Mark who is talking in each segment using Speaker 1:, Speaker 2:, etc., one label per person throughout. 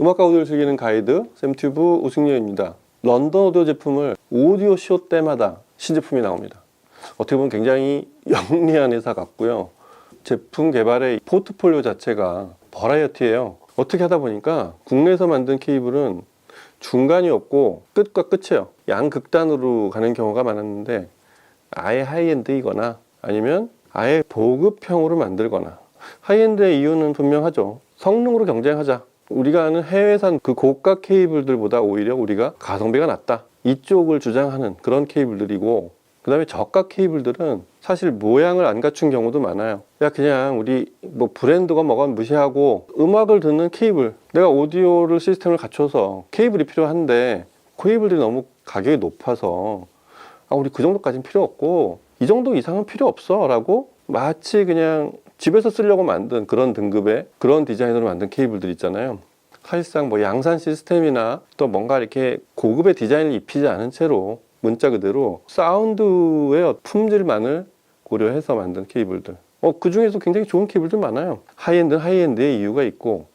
Speaker 1: 음악과 오디오를 즐기는 가이드 샘튜브 오승렬입니다. 런던 오디오 제품을 오디오 쇼 때마다 신제품이 나옵니다. 어떻게 보면 굉장히 영리한 회사 같고요. 제품 개발의 포트폴리오 자체가 버라이어티예요. 어떻게 하다 보니까 국내에서 만든 케이블은 중간이 없고 끝과 끝이에요. 양극단으로 가는 경우가 많았는데 아예 하이엔드이거나 아니면 아예 보급형으로 만들거나. 하이엔드의 이유는 분명하죠. 성능으로 경쟁하자. 우리가 아는 해외산 그 고가 케이블들보다 오히려 우리가 가성비가 낮다, 이쪽을 주장하는 그런 케이블들이고, 그 다음에 저가 케이블들은 사실 모양을 안 갖춘 경우도 많아요. 그냥 우리 뭐 브랜드가 뭐가 무시하고 음악을 듣는 케이블, 내가 오디오를 시스템을 갖춰서 케이블이 필요한데 케이블들이 너무 가격이 높아서 우리 그 정도까지는 필요 없고 이 정도 이상은 필요 없어 라고 마치 그냥 집에서 쓰려고 만든 그런 등급의 그런 디자인으로 만든 케이블들 있잖아요. 사실상 뭐 양산 시스템이나 또 뭔가 이렇게 고급의 디자인을 입히지 않은 채로 문자 그대로 사운드의 품질만을 고려해서 만든 케이블들, 그 중에서 굉장히 좋은 케이블들 많아요. 하이엔드는 하이엔드의 이유가 있고,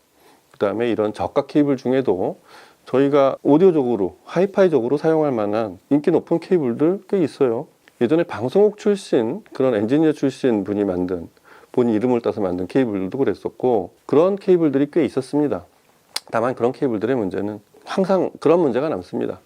Speaker 1: 그 다음에 이런 저가 케이블 중에도 저희가 오디오적으로 하이파이적으로 사용할 만한 인기 높은 케이블들 꽤 있어요. 예전에 방송국 출신 그런 엔지니어 출신 분이 만든, 본인 이름을 따서 만든 케이블들도 그랬었고, 그런 케이블들이 꽤 있었습니다. 다만 그런 케이블들의 문제는 항상 그런 문제가 남습니다.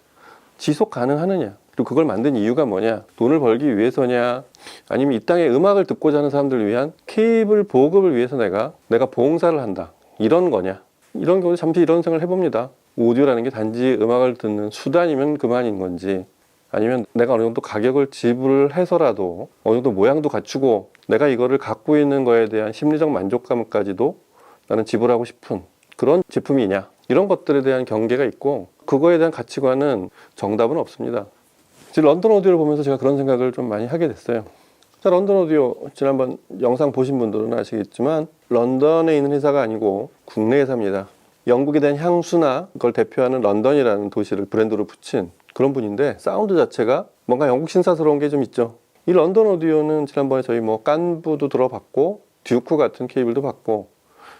Speaker 1: 지속 가능하느냐, 그리고 그걸 만든 이유가 뭐냐, 돈을 벌기 위해서냐, 아니면 이 땅에 음악을 듣고자 하는 사람들을 위한 케이블 보급을 위해서 내가 봉사를 한다, 이런 거냐. 이런 경우도 잠시 이런 생각을 해봅니다. 오디오라는 게 단지 음악을 듣는 수단이면 그만인 건지, 아니면 내가 어느 정도 가격을 지불해서라도 어느 정도 모양도 갖추고 내가 이거를 갖고 있는 거에 대한 심리적 만족감까지도 나는 지불하고 싶은 그런 제품이냐, 이런 것들에 대한 경계가 있고, 그거에 대한 가치관은 정답은 없습니다. 지금 런던 오디오를 보면서 제가 그런 생각을 좀 많이 하게 됐어요. 자, 런던 오디오 지난번 영상 보신 분들은 아시겠지만 런던에 있는 회사가 아니고 국내 회사입니다. 영국에 대한 향수나 그걸 대표하는 런던이라는 도시를 브랜드로 붙인 그런 분인데, 사운드 자체가 뭔가 영국 신사스러운 게 좀 있죠. 이 런던 오디오는 지난번에 저희 뭐 깐부도 들어봤고 듀크 같은 케이블도 봤고,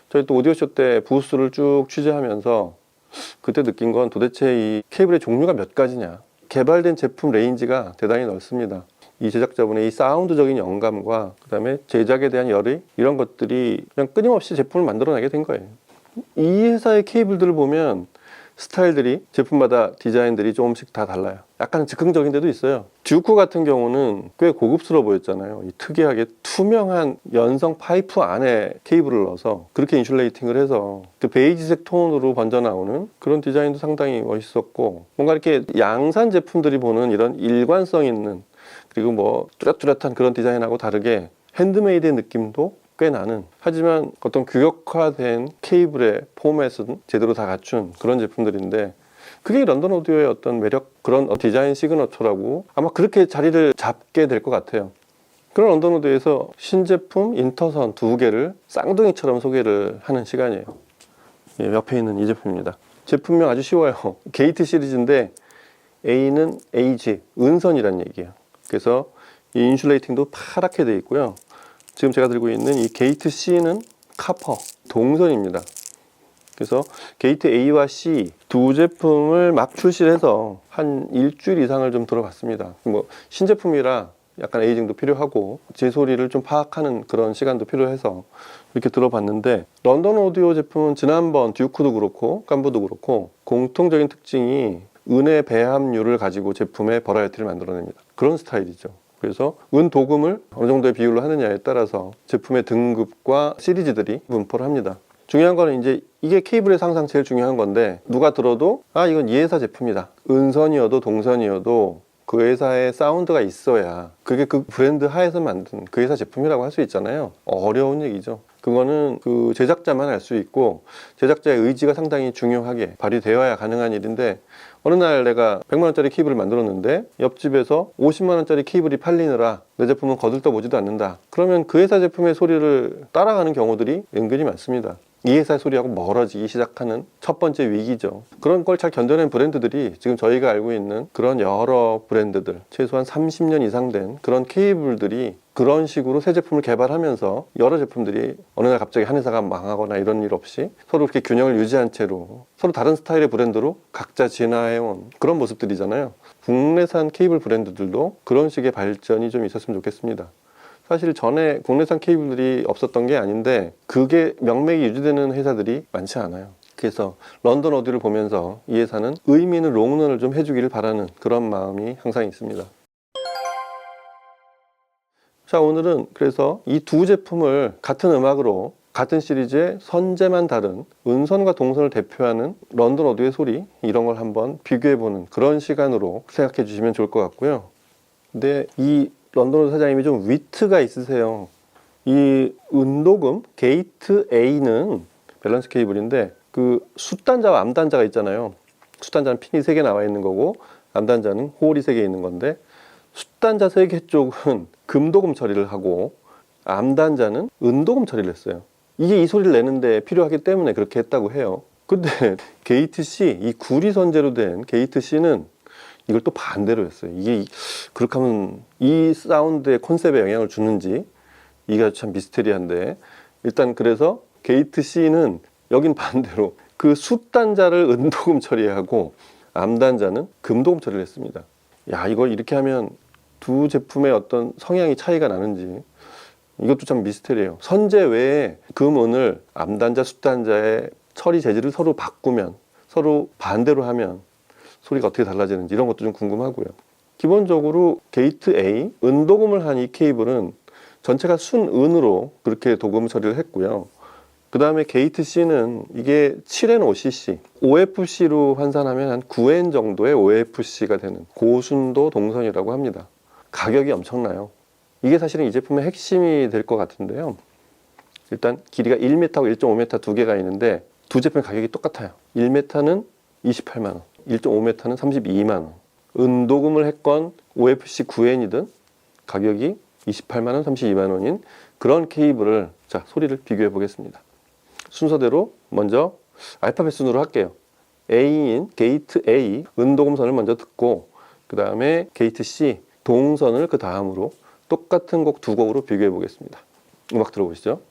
Speaker 1: 저희 또 오디오쇼 때 부스를 쭉 취재하면서 그때 느낀 건 도대체 이 케이블의 종류가 몇 가지냐. 개발된 제품 레인지가 대단히 넓습니다. 이 제작자분의 이 사운드적인 영감과 그 다음에 제작에 대한 열의, 이런 것들이 그냥 끊임없이 제품을 만들어내게 된 거예요. 이 회사의 케이블들을 보면 스타일들이, 제품마다 디자인들이 조금씩 다 달라요. 약간 즉흥적인 데도 있어요. 듀크 같은 경우는 꽤 고급스러워 보였잖아요. 이 특이하게 투명한 연성 파이프 안에 케이블을 넣어서 그렇게 인슐레이팅을 해서 그 베이지색 톤으로 번져나오는 그런 디자인도 상당히 멋있었고, 뭔가 이렇게 양산 제품들이 보는 이런 일관성 있는, 그리고 뭐 뚜렷뚜렷한 그런 디자인하고 다르게 핸드메이드의 느낌도 꽤 나는, 하지만 어떤 규격화된 케이블의 포맷은 제대로 다 갖춘 그런 제품들인데, 그게 런던 오디오의 어떤 매력, 그런 디자인 시그너처라고 아마 그렇게 자리를 잡게 될 것 같아요. 그런 런던 오디오에서 신제품 인터선 2개를 쌍둥이처럼 소개를 하는 시간이에요. 옆에 있는 이 제품입니다. 제품명 아주 쉬워요. 게이트 시리즈인데 A는 에이지, 은선이란 얘기예요. 그래서 이 인슐레이팅도 파랗게 되어 있고요. 지금 제가 들고 있는 이 게이트 C는 카퍼, 동선입니다. 그래서 게이트 A와 C 두 제품을 막 출시를 해서 한 일주일 이상을 좀 들어봤습니다. 뭐 신제품이라 약간 에이징도 필요하고 제 소리를 좀 파악하는 그런 시간도 필요해서 이렇게 들어봤는데, 런던 오디오 제품은 지난번 듀크도 그렇고 깐부도 그렇고 공통적인 특징이 은의 배합률을 가지고 제품의 버라이어티를 만들어냅니다. 그런 스타일이죠. 그래서 은 도금을 어느 정도의 비율로 하느냐에 따라서 제품의 등급과 시리즈들이 분포를 합니다. 중요한 거는 이제 이게 케이블에서 항상 제일 중요한 건데, 누가 들어도 이건 이 회사 제품이다. 은선이어도 동선이어도 그 회사의 사운드가 있어야 그게 그 브랜드 하에서 만든 그 회사 제품이라고 할 수 있잖아요. 어려운 얘기죠. 그거는 그 제작자만 알 수 있고, 제작자의 의지가 상당히 중요하게 발휘되어야 가능한 일인데, 어느 날 내가 100만원짜리 케이블을 만들었는데 옆집에서 50만원짜리 케이블이 팔리느라 내 제품은 거들떠보지도 않는다. 그러면 그 회사 제품의 소리를 따라가는 경우들이 은근히 많습니다. 이 회사의 소리하고 멀어지기 시작하는 첫 번째 위기죠. 그런 걸 잘 견뎌낸 브랜드들이 지금 저희가 알고 있는 그런 여러 브랜드들, 최소한 30년 이상 된 그런 케이블들이 그런 식으로 새 제품을 개발하면서 여러 제품들이 어느 날 갑자기 한 회사가 망하거나 이런 일 없이 서로 그렇게 균형을 유지한 채로 서로 다른 스타일의 브랜드로 각자 진화해온 그런 모습들이잖아요. 국내산 케이블 브랜드들도 그런 식의 발전이 좀 있었으면 좋겠습니다. 사실 전에 국내산 케이블들이 없었던 게 아닌데 그게 명맥이 유지되는 회사들이 많지 않아요. 그래서 런던 오디오를 보면서 이 회사는 의미 있는 롱런을 좀 해주기를 바라는 그런 마음이 항상 있습니다. 자, 오늘은 그래서 이 두 제품을 같은 음악으로 같은 시리즈의 선재만 다른 음선과 동선을 대표하는 런던 오디오의 소리, 이런 걸 한번 비교해보는 그런 시간으로 생각해 주시면 좋을 것 같고요. 근데 이 런던 오디오 사장님이 좀 위트가 있으세요. 이 은도금 게이트 A는 밸런스 케이블인데 그 숫단자와 암단자가 있잖아요. 숫단자는 핀이 3개 나와 있는 거고 암단자는 홀이 3개 있는 건데, 숫단자 3개 쪽은 금도금 처리를 하고 암단자는 은도금 처리를 했어요. 이게 이 소리를 내는데 필요하기 때문에 그렇게 했다고 해요. 근데 게이트 C, 이 구리 선재로 된 게이트 C는 이걸 또 반대로 했어요. 이게 그렇게 하면 이 사운드의 컨셉에 영향을 주는지 이게 참 미스테리한데, 일단 그래서 게이트 C는 여긴 반대로 그 숫단자를 은도금 처리하고 암단자는 금도금 처리를 했습니다. 야, 이걸 이렇게 하면 두 제품의 어떤 성향이 차이가 나는지 이것도 참 미스테리해요. 선재 외에 금, 은을 암단자, 숫단자의 처리 재질을 서로 바꾸면, 서로 반대로 하면 소리가 어떻게 달라지는지 이런 것도 좀 궁금하고요. 기본적으로 게이트 A, 은도금을 한 이 케이블은 전체가 순은으로 그렇게 도금 처리를 했고요. 그 다음에 게이트 C는 이게 7N5cc, OFC로 환산하면 한 9N 정도의 OFC가 되는 고순도 동선이라고 합니다. 가격이 엄청나요. 이게 사실은 이 제품의 핵심이 될 것 같은데요. 일단 길이가 1m하고 1.5m 두 개가 있는데 두 제품의 가격이 똑같아요. 1m는 28만 원, 1.5m는 32만 원. 은도금을 했건 OFC 9N이든 가격이 28만 원, 32만 원인 그런 케이블을, 자, 소리를 비교해 보겠습니다. 순서대로 먼저 알파벳 순으로 할게요. A인 게이트 A 은도금선을 먼저 듣고, 그 다음에 게이트 C 동선을 그 다음으로 똑같은 곡 두 곡으로 비교해 보겠습니다. 음악 들어보시죠.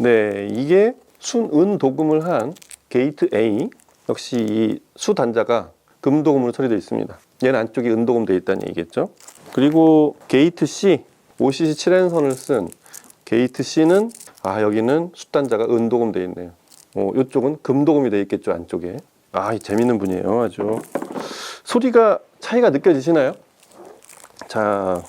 Speaker 1: 네, 이게 순은 도금을 한 게이트 A, 역시 이 수 단자가 금도금으로 처리되어 있습니다. 얘는 안쪽이 은도금 되어 있다는 얘기겠죠. 그리고 게이트 C, OCC 7N선을 쓴 게이트 C는 여기는 수 단자가 은도금 되어 있네요. 이쪽은 금도금이 되어 있겠죠, 안쪽에. 재밌는 분이에요, 아주. 소리가 차이가 느껴지시나요? 자,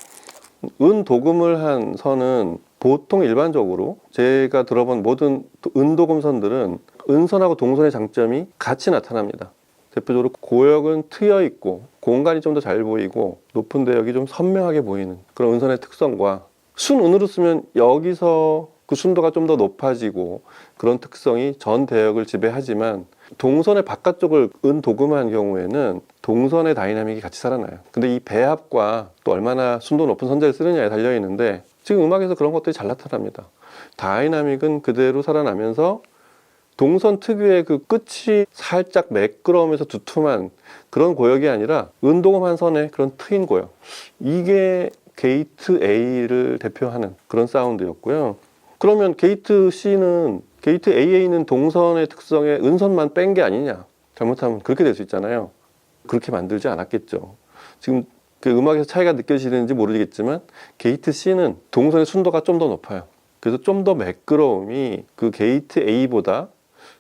Speaker 1: 은도금을 한 선은 보통 일반적으로 제가 들어본 모든 은도금 선들은 은선하고 동선의 장점이 같이 나타납니다. 대표적으로 고역은 트여 있고 공간이 좀 더 잘 보이고 높은 대역이 좀 선명하게 보이는 그런 은선의 특성과 순은으로 쓰면 여기서 그 순도가 좀 더 높아지고 그런 특성이 전 대역을 지배하지만 동선의 바깥쪽을 은도금한 경우에는 동선의 다이나믹이 같이 살아나요. 근데 이 배합과 또 얼마나 순도 높은 선자를 쓰느냐에 달려 있는데 지금 음악에서 그런 것들이 잘 나타납니다. 다이나믹은 그대로 살아나면서 동선 특유의 그 끝이 살짝 매끄러우면서 두툼한 그런 고역이 아니라 은도금 한 선의 그런 트인 고역, 이게 게이트 A를 대표하는 그런 사운드였고요. 그러면 게이트 C는 게이트 AA는 동선의 특성에 은선만 뺀 게 아니냐, 잘못하면 그렇게 될 수 있잖아요. 그렇게 만들지 않았겠죠. 지금 그 음악에서 차이가 느껴지는지 모르겠지만 게이트 C는 동선의 순도가 좀 더 높아요. 그래서 좀 더 매끄러움이 그 게이트 A보다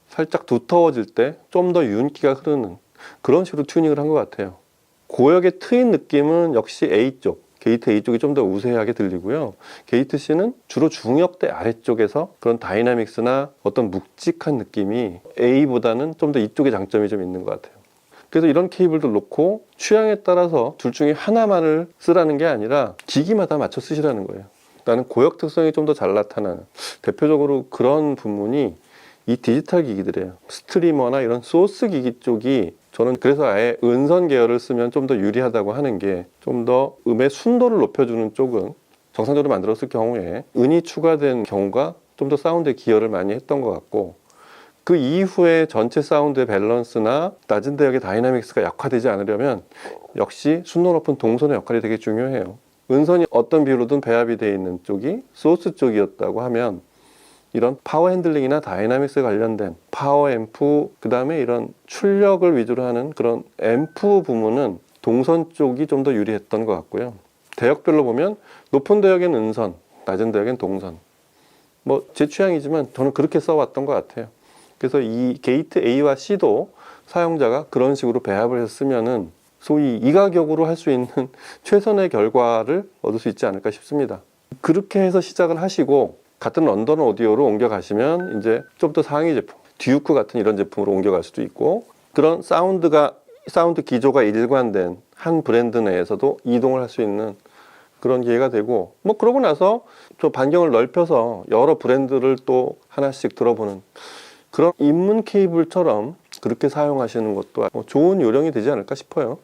Speaker 1: 살짝 두터워질 때 좀 더 윤기가 흐르는 그런 식으로 튜닝을 한 것 같아요. 고역의 트인 느낌은 역시 A쪽, 게이트 A쪽이 좀 더 우세하게 들리고요. 게이트 C는 주로 중역대 아래쪽에서 그런 다이나믹스나 어떤 묵직한 느낌이 A보다는 좀 더 이쪽에 장점이 좀 있는 것 같아요. 그래서 이런 케이블도 놓고 취향에 따라서 둘 중에 하나만을 쓰라는 게 아니라 기기마다 맞춰 쓰시라는 거예요. 나는 고역 특성이 좀 더 잘 나타나는 대표적으로 그런 부분이 이 디지털 기기들이에요. 스트리머나 이런 소스 기기 쪽이 저는 그래서 아예 은선 계열을 쓰면 좀 더 유리하다고 하는 게 좀 더 음의 순도를 높여주는 쪽은 정상적으로 만들었을 경우에 은이 추가된 경우가 좀 더 사운드에 기여를 많이 했던 것 같고 그 이후에 전체 사운드의 밸런스나 낮은 대역의 다이나믹스가 약화되지 않으려면 역시 순도 높은 동선의 역할이 되게 중요해요. 은선이 어떤 비율로든 배합이 되어 있는 쪽이 소스 쪽이었다고 하면 이런 파워 핸들링이나 다이나믹스 관련된 파워 앰프, 그 다음에 이런 출력을 위주로 하는 그런 앰프 부문은 동선 쪽이 좀 더 유리했던 것 같고요. 대역별로 보면 높은 대역엔 은선, 낮은 대역엔 동선. 제 취향이지만 저는 그렇게 써왔던 것 같아요. 그래서 이 게이트 A와 C도 사용자가 그런 식으로 배합을 해서 쓰면은 소위 이 가격으로 할 수 있는 최선의 결과를 얻을 수 있지 않을까 싶습니다. 그렇게 해서 시작을 하시고 같은 런던 오디오로 옮겨가시면 이제 좀 더 상위 제품, 듀크 같은 이런 제품으로 옮겨갈 수도 있고 그런 사운드 기조가 일관된 한 브랜드 내에서도 이동을 할 수 있는 그런 기회가 되고 그러고 나서 좀 반경을 넓혀서 여러 브랜드를 또 하나씩 들어보는 그런 입문 케이블처럼 그렇게 사용하시는 것도 좋은 요령이 되지 않을까 싶어요.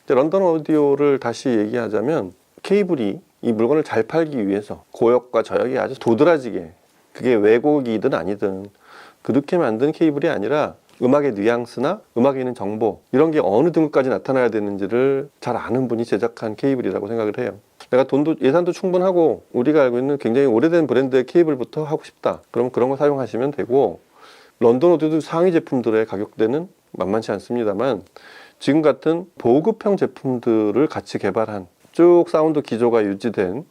Speaker 1: 런던 오디오를 다시 얘기하자면 케이블이 이 물건을 잘 팔기 위해서 고역과 저역이 아주 도드라지게, 그게 왜곡이든 아니든 그렇게 만든 케이블이 아니라 음악의 뉘앙스나 음악에 있는 정보 이런 게 어느 등급까지 나타나야 되는지를 잘 아는 분이 제작한 케이블이라고 생각을 해요. 내가 예산도 충분하고 우리가 알고 있는 굉장히 오래된 브랜드의 케이블부터 하고 싶다, 그럼 그런 거 사용하시면 되고, 런던 오디오도 상위 제품들의 가격대는 만만치 않습니다만 지금 같은 보급형 제품들을 같이 개발한 쭉 사운드 기조가 유지된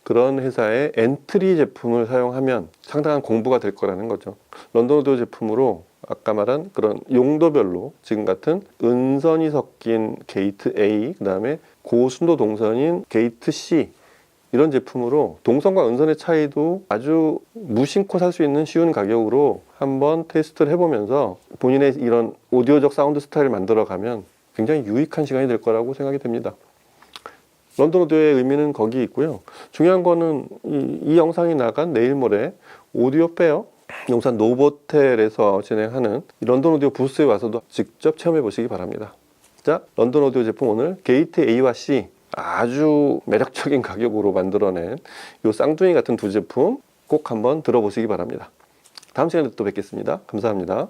Speaker 1: 그런 회사의 엔트리 제품을 사용하면 상당한 공부가 될 거라는 거죠. 런던 오디오 제품으로 아까 말한 그런 용도별로 지금 같은 은선이 섞인 게이트 A, 그 다음에 고순도 동선인 게이트 C, 이런 제품으로 동선과 은선의 차이도 아주 무심코 살 수 있는 쉬운 가격으로 한번 테스트를 해보면서 본인의 이런 오디오적 사운드 스타일을 만들어가면 굉장히 유익한 시간이 될 거라고 생각이 됩니다. 런던 오디오의 의미는 거기 있고요. 중요한 거는 이 영상이 나간 내일 모레 오디오 페어, 용산 노보텔에서 진행하는 이 런던 오디오 부스에 와서도 직접 체험해 보시기 바랍니다. 자, 런던 오디오 제품 오늘 게이트 A와 C 아주 매력적인 가격으로 만들어낸 이 쌍둥이 같은 두 제품 꼭 한번 들어보시기 바랍니다. 다음 시간에 또 뵙겠습니다. 감사합니다.